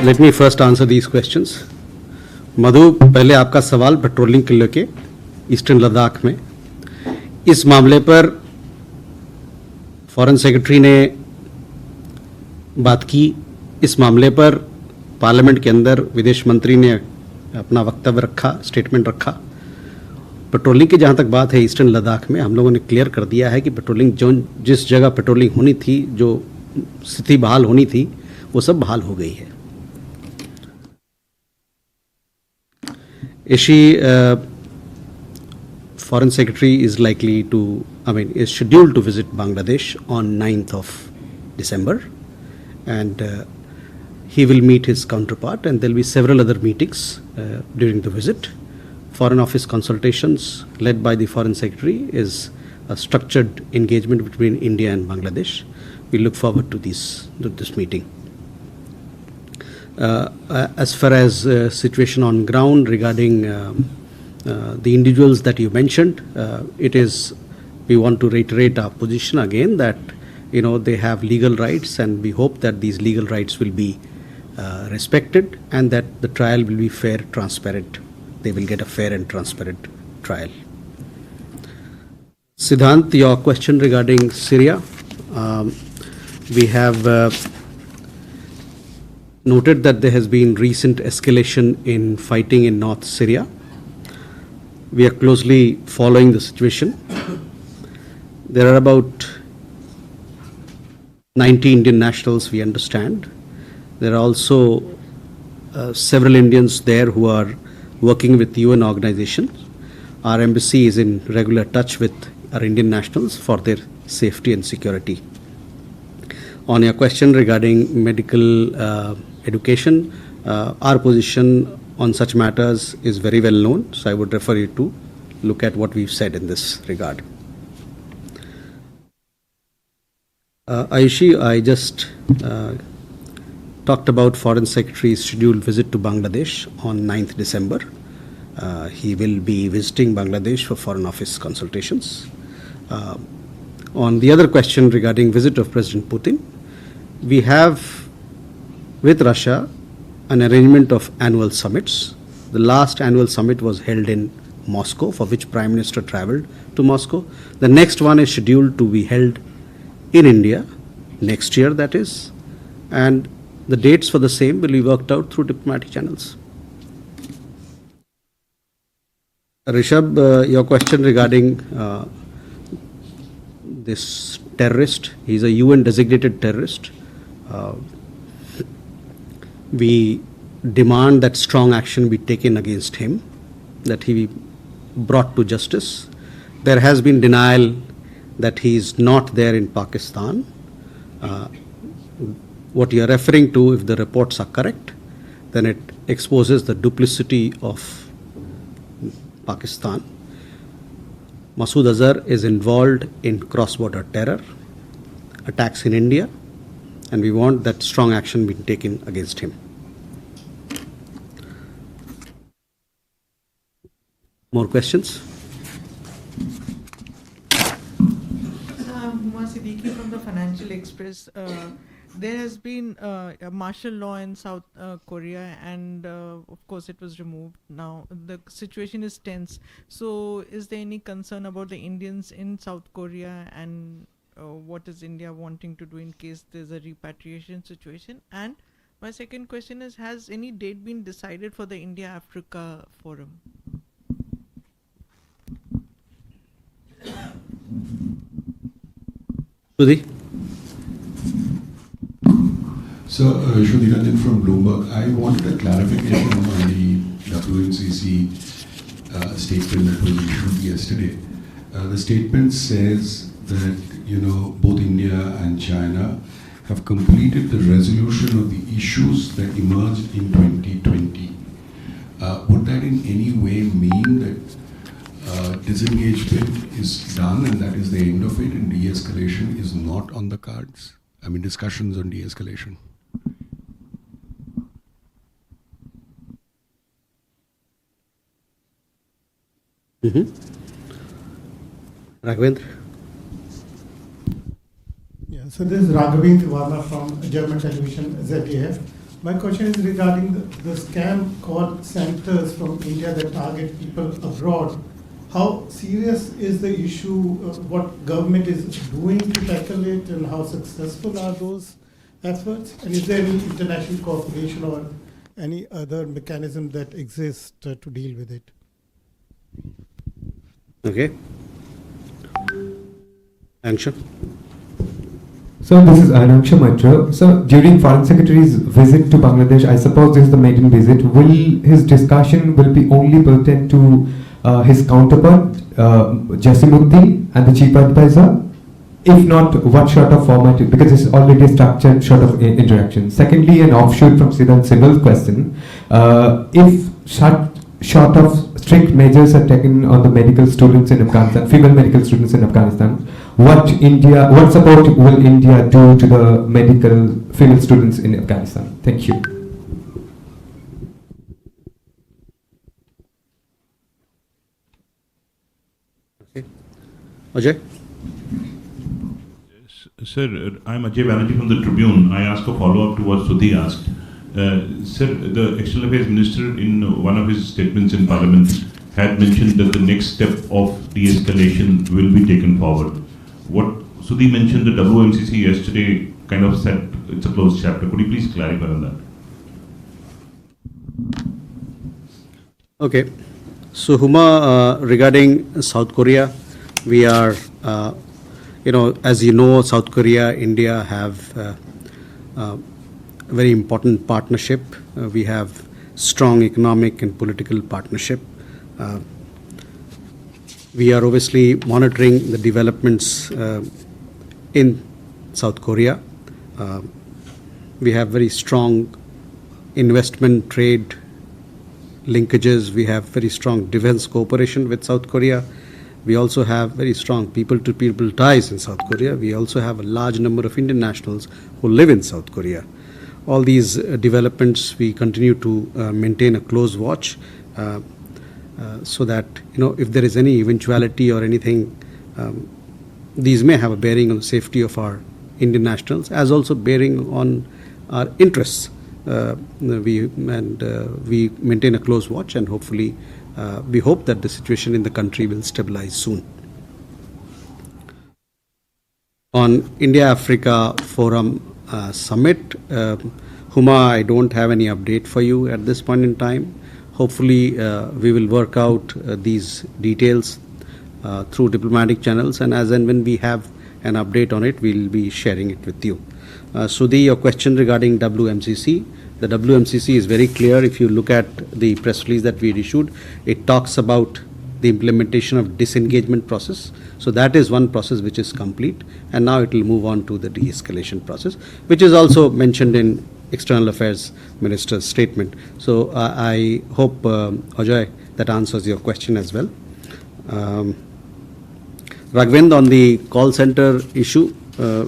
Let me first answer these questions. मधु, पहले आपका सवाल पेट्रोलिंग के लेके ईस्टर्न लद्दाख में, इस मामले पर फॉरेन सेक्रेटरी ने बात की। इस मामले पर पार्लियामेंट के अंदर विदेश मंत्री ने अपना वक्तव्य रखा, स्टेटमेंट रखा। पेट्रोलिंग की जहाँ तक बात है ईस्टर्न लद्दाख में, हम लोगों ने क्लियर कर दिया है कि पेट्रोलिंग जो जिस जगह पेट्रोलिंग होनी थी, जो स्थिति बहाल होनी थी, वो सब बहाल हो गई है। Foreign Secretary is likely to, is scheduled to visit Bangladesh on 9th of December, and he will meet his counterpart, and there will be several other meetings during the visit. Foreign Office consultations led by the Foreign Secretary is a structured engagement between India and Bangladesh. We look forward to this meeting. As far as situation on ground regarding the individuals that you mentioned, we want to reiterate our position again that they have legal rights, and we hope that these legal rights will be respected and that the trial will be fair, transparent. They will get a fair and transparent trial. Siddhant, your question regarding Syria, we have noted that there has been recent escalation in fighting in North Syria. We are closely following the situation. There are about 90 Indian nationals, we understand. There are also several Indians there who are working with UN organizations. Our embassy is in regular touch with our Indian nationals for their safety and security. On your question regarding medical education, our position on such matters is very well known, so I would refer you to look at what we've said in this regard. Ayushi, I just talked about Foreign Secretary's scheduled visit to Bangladesh on 9th December. He will be visiting Bangladesh for Foreign Office consultations. On the other question regarding visit of President Putin, we have with Russia an arrangement of annual summits. The last annual summit was held in Moscow, for which Prime Minister traveled to Moscow. The next one is scheduled to be held in India next year, that is, and the dates for the same will be worked out through diplomatic channels. Rishabh, your question regarding this terrorist, he's a UN designated terrorist. We demand that strong action be taken against him, that he be brought to justice. There has been denial that he is not there in Pakistan. What you are referring to, if the reports are correct, then it exposes the duplicity of Pakistan. Masood Azhar is involved in cross-border terror, attacks in India, and we want that strong action be taken against him. More questions? Siddiqui from the Financial Express. There has been a martial law in South Korea, and of course it was removed. Now the situation is tense. So is there any concern about the Indians in South Korea, and what is India wanting to do in case there's a repatriation situation? And my second question is, has any date been decided for the India-Africa Forum? Sudhi? So, Shruti Ranjan from Bloomberg. I wanted a clarification on the WNCC statement that was issued yesterday. The statement says that, both India and China have completed the resolution of the issues that emerged in 2020. Would that in any way mean that disengagement is done and that is the end of it, and de-escalation is not on the cards? Discussions on de-escalation. Raghavendra? Yeah, so this is Raghavendra Varma from German television ZDF. My question is regarding the scam call centers from India that target people abroad. How serious is the issue? What government is doing to tackle it, and how successful are those efforts? And is there any international cooperation or any other mechanism that exists to deal with it? Okay. Anshan? So this is Anamsha Matra. So during Foreign Secretary's visit to Bangladesh, I suppose this is the maiden visit, his discussion will be only pertinent to his counterpart, Jasimuddin, and the chief advisor? If not, what sort of format? Because it's already a structured sort of interaction. Secondly, an offshoot from Siddharth Sibal's question, if short of strict measures are taken on the medical students in Afghanistan, female medical students in Afghanistan, what support will India do to the medical female students in Afghanistan? Thank you. Okay. Ajay? Sir, I'm Ajay Banerjee from the Tribune. I ask a follow-up to what Sudhi asked. Sir, the External Affairs Minister in one of his statements in Parliament had mentioned that the next step of de-escalation will be taken forward. What Sudhi mentioned, the WMCC yesterday kind of said it's a closed chapter. Could you please clarify on that? Okay. So Huma, regarding South Korea, we are, as you know, South Korea, India have a very important partnership. We have strong economic and political partnership. We are obviously monitoring the developments in South Korea. We have very strong investment trade linkages. We have very strong defense cooperation with South Korea. We also have very strong people-to-people ties in South Korea. We also have a large number of Indian nationals who live in South Korea. All these developments, we continue to maintain a close watch so that, if there is any eventuality or anything, these may have a bearing on the safety of our Indian nationals, as also bearing on our interests. We maintain a close watch, and hopefully we hope that the situation in the country will stabilize soon. On India-Africa Forum Summit, Huma, I don't have any update for you at this point in time. Hopefully we will work out these details through diplomatic channels, and as and when we have an update on it, we'll be sharing it with you. Sudhi, your question regarding WMCC. The WMCC is very clear. If you look at the press release that we had issued, it talks about the implementation of disengagement process. So that is one process which is complete, and now it will move on to the de-escalation process, which is also mentioned in External Affairs Minister's statement. So I hope, Ajay, that answers your question as well. Raghvendra, on the call center issue,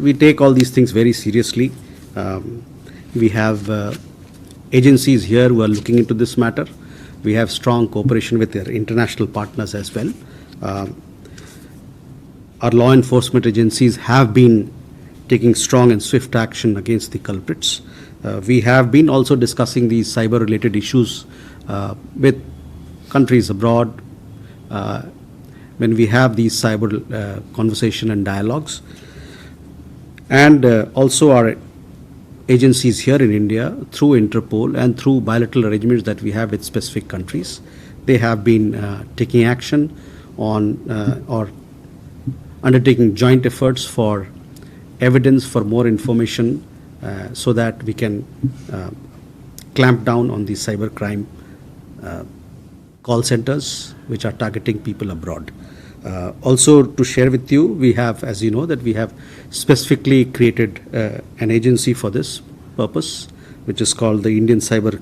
we take all these things very seriously. We have agencies here who are looking into this matter. We have strong cooperation with their international partners as well. Our law enforcement agencies have been taking strong and swift action against the culprits. We have been also discussing these cyber-related issues with countries abroad when we have these cyber conversation and dialogues. And also our agencies here in India, through Interpol and through bilateral arrangements that we have with specific countries, they have been taking action on or undertaking joint efforts for evidence, for more information, so that we can clamp down on these cybercrime call centers which are targeting people abroad. Also, to share with you, we have, as you know, that we have specifically created an agency for this purpose, which is called the Indian Cyber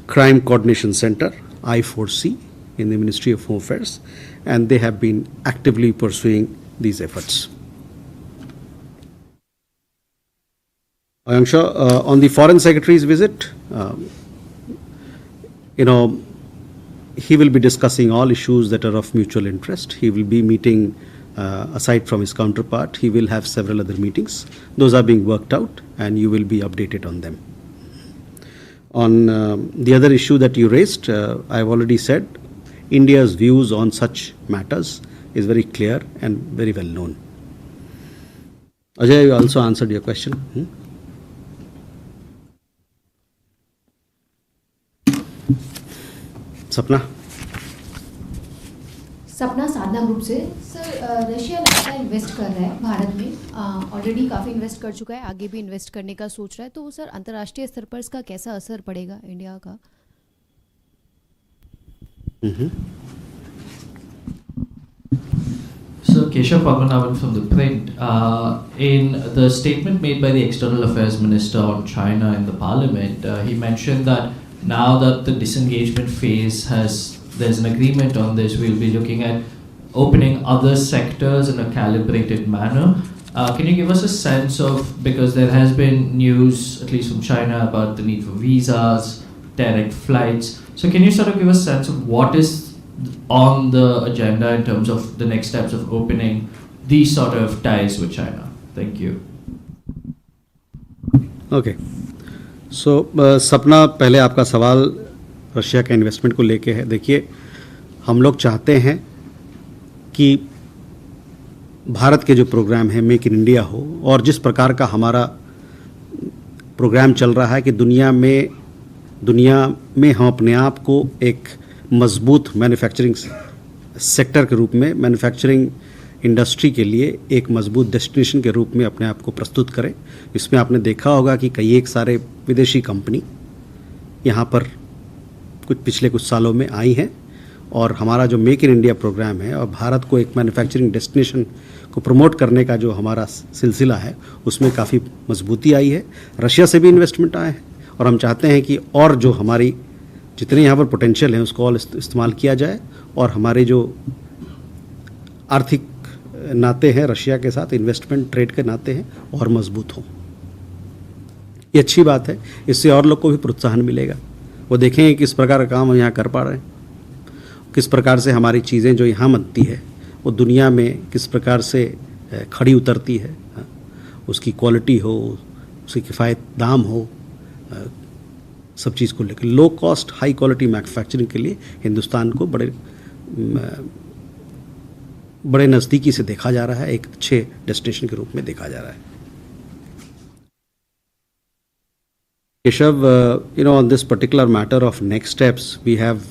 Crime Coordination Center, I4C, in the Ministry of Home Affairs, and they have been actively pursuing these efforts. Ayangsha, on the Foreign Secretary's visit, he will be discussing all issues that are of mutual interest. He will be meeting, aside from his counterpart, he will have several other meetings. Those are being worked out, and you will be updated on them. On the other issue that you raised, I've already said, India's views on such matters is very clear and very well known. Ajay, you also answered your question. सपना. सपना साधना group से sir, Russia लगातार invest कर रहा है भारत में, already काफ़ी invest कर चुका है, आगे भी इन्वेस्ट करने का सोच रहा है, तो सर अंतर्राष्ट्रीय स्तर पर इसका कैसा असर पड़ेगा इंडिया का? So, Keshav Padmanabhan from the print. In the statement made by the External Affairs Minister on China in the Parliament, he mentioned that now that the disengagement phase there's an agreement on this, we'll be looking at opening other sectors in a calibrated manner. Can you give us a sense of, because there has been news, at least from China, about the need for visas, direct flights. So can you sort of give us a sense of what is on the agenda in terms of the next steps of opening these sort of ties with China? Thank you. Okay. So, सपना, पहले आपका सवाल Russia के investment को लेके है. देखिए, हम लोग चाहते हैं कि भारत के जो प्रोग्राम है मेक इन इंडिया हो, और जिस प्रकार का हमारा प्रोग्राम चल रहा है कि दुनिया में हम अपने आप को एक मजबूत मैन्युफैक्चरिंग सेक्टर के रूप में, मैन्युफैक्चरिंग इंडस्ट्री के लिए एक मजबूत डेस्टिनेशन के रूप में अपने आप को प्रस्तुत करें. इसमें आपने देखा होगा कि कई एक सारे विदेशी कंपनी यहाँ पर पिछले कुछ सालों में आई हैं, और हमारा जो मेक इन इंडिया प्रोग्राम है और भारत को एक मैन्युफैक्चरिंग डेस्टिनेशन को प्रमोट करने का जो हमारा सिलसिला है उसमें काफ़ी मजबूती आई है. रशिया से भी इन्वेस्टमेंट आए हैं, और हम चाहते हैं कि और जो हमारी जितने यहाँ पर पोटेंशियल है उसको और इस्तेमाल किया जाए, और हमारे जो आर्थिक नाते हैं रशिया के साथ, इन्वेस्टमेंट ट्रेड के नाते हैं, और मजबूत हों. ये अच्छी बात है, इससे और लोग को भी प्रोत्साहन मिलेगा. वो देखेंगे किस प्रकार का काम हम यहाँ कर पा रहे हैं, किस प्रकार से हमारी चीज़ें जो यहाँ बनती है वो दुनिया में किस प्रकार से खड़ी उतरती है, उसकी क्वालिटी हो, उसकी किफ़ायत दाम हो, सब चीज़ को लेकर low cost high quality manufacturing के लिए हिंदुस्तान को बड़े नज़दीकी से देखा जा रहा है, एक अच्छे डेस्टिनेशन के रूप में देखा जा रहा है. Keshav, on this particular matter of next steps, we have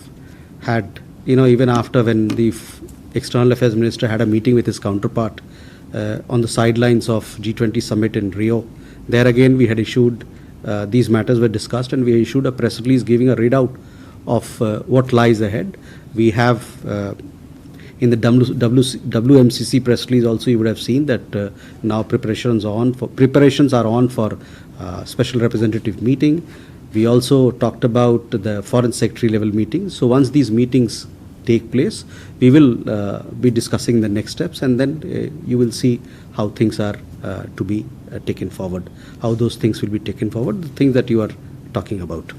had, even after when the External Affairs Minister had a meeting with his counterpart on the sidelines of G20 summit in Rio, there again we had issued, these matters were discussed, and we issued a press release giving a readout of what lies ahead. We have, in the WMCC press release also, you would have seen that now preparations are on for special representative meeting. We also talked about the foreign secretary level meeting. So once these meetings take place, we will be discussing the next steps, and then you will see how things are to be taken forward, how those things will be taken forward, the things that you are talking about.